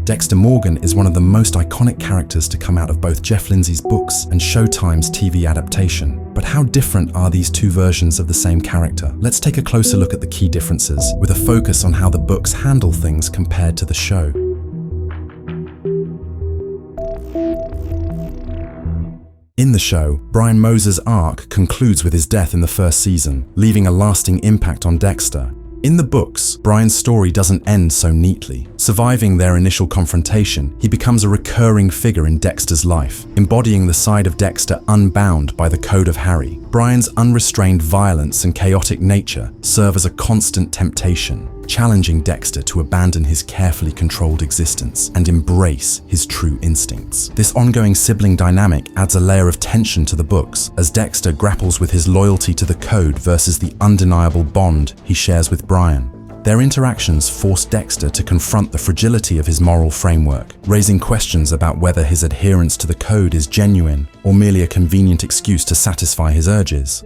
Dexter Morgan is one of the most iconic characters to come out of both Jeff Lindsay's books and Showtime's TV adaptation. But how different are these two versions of the same character? Let's take a closer look at the key differences, with a focus on how the books handle things compared to the show. In the show, Brian Moser's arc concludes with his death in the first season, leaving a lasting impact on Dexter. In the books, Brian's story doesn't end so neatly. Surviving their initial confrontation, he becomes a recurring figure in Dexter's life, embodying the side of Dexter unbound by the code of Harry. Brian's unrestrained violence and chaotic nature serve as a constant temptation, challenging Dexter to abandon his carefully controlled existence and embrace his true instincts. This ongoing sibling dynamic adds a layer of tension to the books, as Dexter grapples with his loyalty to the code versus the undeniable bond he shares with Brian. Their interactions force Dexter to confront the fragility of his moral framework, raising questions about whether his adherence to the code is genuine or merely a convenient excuse to satisfy his urges.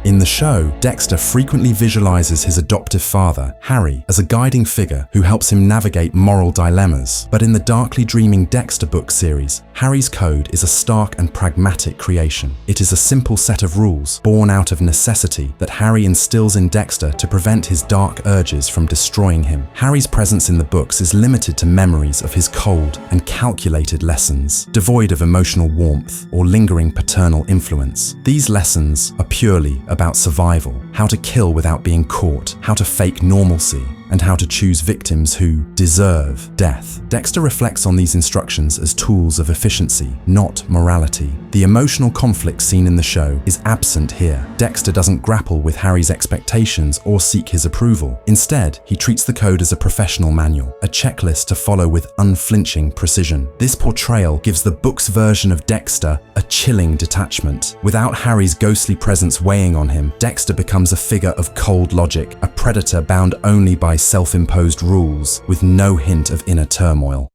In the show, Dexter frequently visualizes his adoptive father, Harry, as a guiding figure who helps him navigate moral dilemmas. But in the Darkly Dreaming Dexter book series, Harry's code is a stark and pragmatic creation. It is a simple set of rules, born out of necessity, that Harry instills in Dexter to prevent his dark urges from destroying him. Harry's presence in the books is limited to memories of his cold and calculated lessons, devoid of emotional warmth or lingering paternal influence. These lessons are purely about survival, how to kill without being caught, how to fake normalcy, and how to choose victims who deserve death. Dexter reflects on these instructions as tools of efficiency, not morality. The emotional conflict seen in the show is absent here. Dexter doesn't grapple with Harry's expectations or seek his approval. Instead, he treats the code as a professional manual, a checklist to follow with unflinching precision. This portrayal gives the book's version of Dexter a chilling detachment. Without Harry's ghostly presence weighing on him, Dexter becomes a figure of cold logic, a predator bound only by self-imposed rules, with no hint of inner turmoil.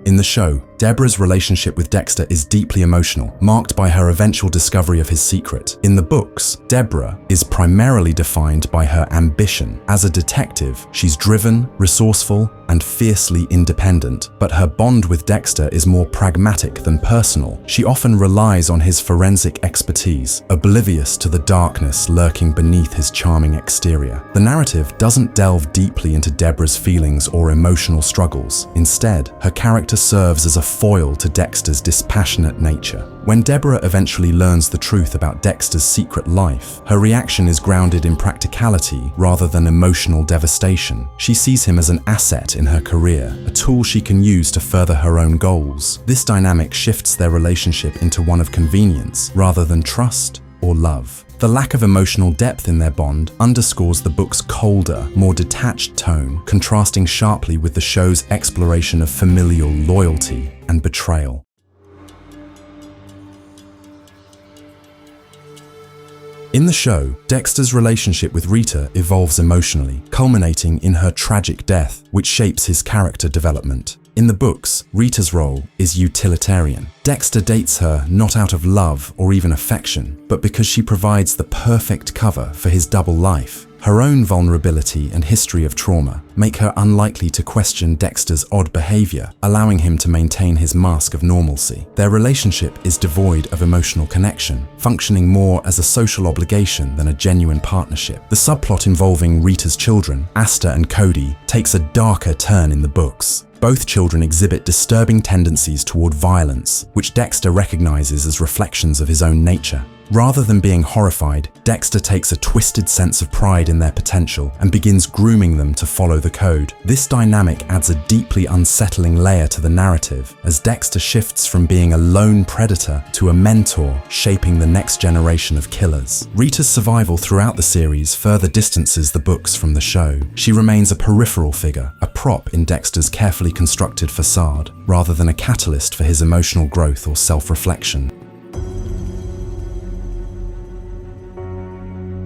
In the show, Deborah's relationship with Dexter is deeply emotional, marked by her eventual discovery of his secret. In the books, Deborah is primarily defined by her ambition. As a detective, she's driven, resourceful, and fiercely independent, but her bond with Dexter is more pragmatic than personal. She often relies on his forensic expertise, oblivious to the darkness lurking beneath his charming exterior. The narrative doesn't delve deeply into Deborah's feelings or emotional struggles. Instead, her character serves as a foil to Dexter's dispassionate nature. When Deborah eventually learns the truth about Dexter's secret life, her reaction is grounded in practicality rather than emotional devastation. She sees him as an asset in her career, a tool she can use to further her own goals. This dynamic shifts their relationship into one of convenience rather than trust or love. The lack of emotional depth in their bond underscores the book's colder, more detached tone, contrasting sharply with the show's exploration of familial loyalty and betrayal. In the show, Dexter's relationship with Rita evolves emotionally, culminating in her tragic death, which shapes his character development. In the books, Rita's role is utilitarian. Dexter dates her not out of love or even affection, but because she provides the perfect cover for his double life. Her own vulnerability and history of trauma make her unlikely to question Dexter's odd behavior, allowing him to maintain his mask of normalcy. Their relationship is devoid of emotional connection, functioning more as a social obligation than a genuine partnership. The subplot involving Rita's children, Asta and Cody, takes a darker turn in the books. Both children exhibit disturbing tendencies toward violence, which Dexter recognizes as reflections of his own nature. Rather than being horrified, Dexter takes a twisted sense of pride in their potential and begins grooming them to follow the code. This dynamic adds a deeply unsettling layer to the narrative, as Dexter shifts from being a lone predator to a mentor shaping the next generation of killers. Rita's survival throughout the series further distances the books from the show. She remains a peripheral figure, a prop in Dexter's carefully constructed facade, rather than a catalyst for his emotional growth or self-reflection.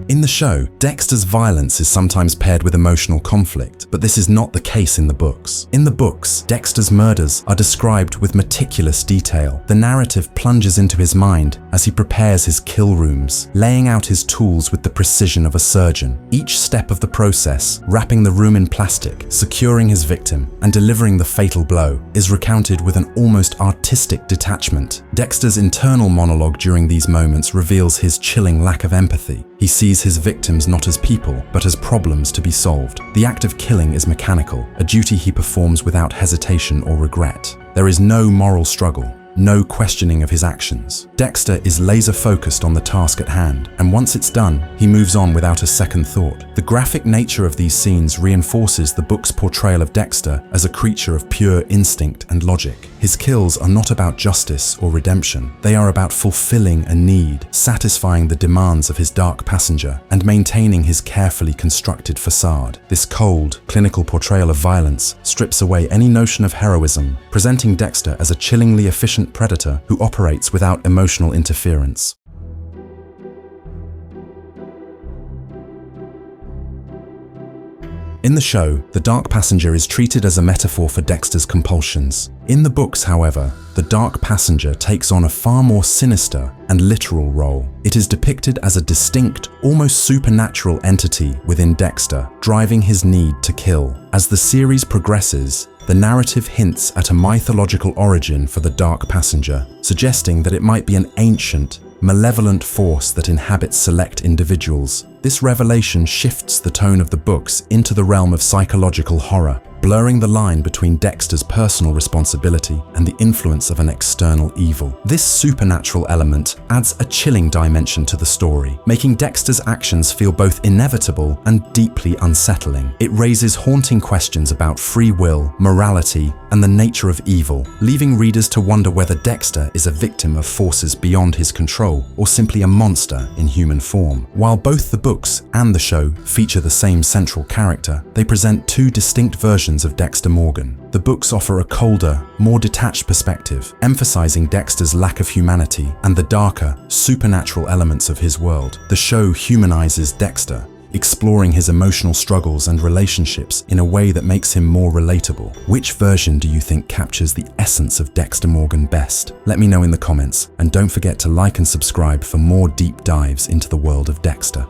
In the show, Dexter's violence is sometimes paired with emotional conflict, but this is not the case in the books. In the books, Dexter's murders are described with meticulous detail. The narrative plunges into his mind as he prepares his kill rooms, laying out his tools with the precision of a surgeon. Each step of the process, wrapping the room in plastic, securing his victim, and delivering the fatal blow, is recounted with an almost artistic detachment. Dexter's internal monologue during these moments reveals his chilling lack of empathy. He sees his victims not as people, but as problems to be solved. The act of killing is mechanical, a duty he performs without hesitation or regret. There is no moral struggle, no questioning of his actions. Dexter is laser-focused on the task at hand, and once it's done, he moves on without a second thought. The graphic nature of these scenes reinforces the book's portrayal of Dexter as a creature of pure instinct and logic. His kills are not about justice or redemption. They are about fulfilling a need, satisfying the demands of his dark passenger, and maintaining his carefully constructed facade. This cold, clinical portrayal of violence strips away any notion of heroism, presenting Dexter as a chillingly efficient predator who operates without emotional interference. In the show, the dark passenger is treated as a metaphor for Dexter's compulsions. In the books, however, the dark passenger takes on a far more sinister and literal role. It is depicted as a distinct, almost supernatural entity within Dexter, driving his need to kill. As the series progresses, the narrative hints at a mythological origin for the dark passenger, suggesting that it might be an ancient, malevolent force that inhabits select individuals. This revelation shifts the tone of the books into the realm of psychological horror, blurring the line between Dexter's personal responsibility and the influence of an external evil. This supernatural element adds a chilling dimension to the story, making Dexter's actions feel both inevitable and deeply unsettling. It raises haunting questions about free will, morality, and the nature of evil, leaving readers to wonder whether Dexter is a victim of forces beyond his control or simply a monster in human form. While both the books and the show feature the same central character, they present two distinct versions of Dexter Morgan. The books offer a colder, more detached perspective, emphasizing Dexter's lack of humanity and the darker, supernatural elements of his world. The show humanizes Dexter, exploring his emotional struggles and relationships in a way that makes him more relatable. Which version do you think captures the essence of Dexter Morgan best? Let me know in the comments, and don't forget to like and subscribe for more deep dives into the world of Dexter.